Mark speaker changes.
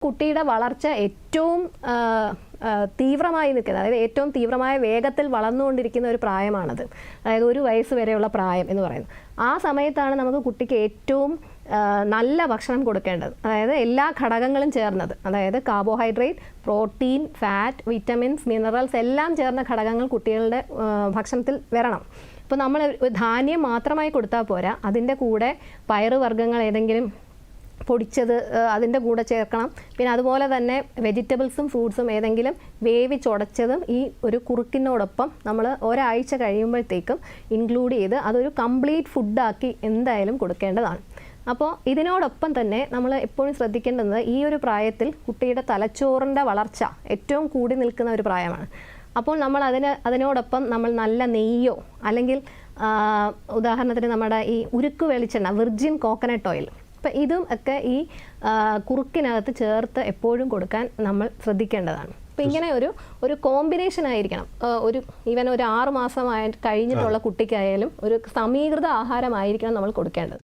Speaker 1: കുട്ടിയുടെ വളർച്ച ഏറ്റവും തീവ്രമായി നിൽക്കുന്നത്, അതായത് ഏറ്റവും തീവ്രമായ വേഗത്തിൽ വളർന്നുകൊണ്ടിരിക്കുന്ന ഒരു പ്രായമാണത്. അതായത് 1 വയസ്സ് വരെയുള്ള പ്രായം എന്ന് പറയുന്നത്. ആ സമയത്താണ് നമുക്ക് കുട്ടിക്ക് ഏറ്റവും നല്ല ഭക്ഷണം കൊടുക്കേണ്ടത്. അതായത് എല്ലാ ഘടകങ്ങളും ചേർന്നത്, അതായത് carbohydrate, protein, fat, vitamins, minerals എല്ലാം ചേർന്ന ഘടകങ്ങൾ കുട്ടികളുടെ ഭക്ഷണത്തിൽ വരണം. ഇപ്പോൾ നമ്മൾ ധാന്യം മാത്രമായി കൊടുത്താൽ പോരാ, അതിൻ്റെ കൂടെ പയറുവർഗ്ഗങ്ങൾ ഏതെങ്കിലും പൊടിച്ചത് അതിൻ്റെ കൂടെ ചേർക്കണം. പിന്നെ അതുപോലെ തന്നെ വെജിറ്റബിൾസും ഫ്രൂട്ട്സും ഏതെങ്കിലും വേവിച്ചുടച്ചതും ഈ ഒരു കുറുക്കിനോടൊപ്പം നമ്മൾ ഒരാഴ്ച കഴിയുമ്പോഴത്തേക്കും ഇൻക്ലൂഡ് ചെയ്ത് അതൊരു കംപ്ലീറ്റ് ഫുഡാക്കി എന്തായാലും കൊടുക്കേണ്ടതാണ്. അപ്പോൾ ഇതിനോടൊപ്പം തന്നെ നമ്മൾ എപ്പോഴും ശ്രദ്ധിക്കേണ്ടത്, ഈ ഒരു പ്രായത്തിൽ കുട്ടിയുടെ തലച്ചോറിൻ്റെ വളർച്ച ഏറ്റവും കൂടി നിൽക്കുന്ന ഒരു പ്രായമാണ്. അപ്പോൾ നമ്മൾ അതിനോടൊപ്പം നമ്മൾ നല്ല നെയ്യോ അല്ലെങ്കിൽ ഉദാഹരണത്തിന് നമ്മുടെ ഈ ഉരുക്ക് വെളിച്ചെണ്ണ, വിർജിൻ കോക്കനട്ട് ഓയിൽ, അപ്പം ഇതും ഒക്കെ ഈ കുറുക്കിനകത്ത് ചേർത്ത് എപ്പോഴും കൊടുക്കാൻ നമ്മൾ ശ്രദ്ധിക്കേണ്ടതാണ്. അപ്പം ഇങ്ങനെ ഒരു കോമ്പിനേഷൻ ആയിരിക്കണം. ഈവൻ ഒരു 6 മാസമായി കഴിഞ്ഞിട്ടുള്ള കുട്ടിക്കായാലും ഒരു സമീകൃത ആഹാരമായിരിക്കണം നമ്മൾ കൊടുക്കേണ്ടത്.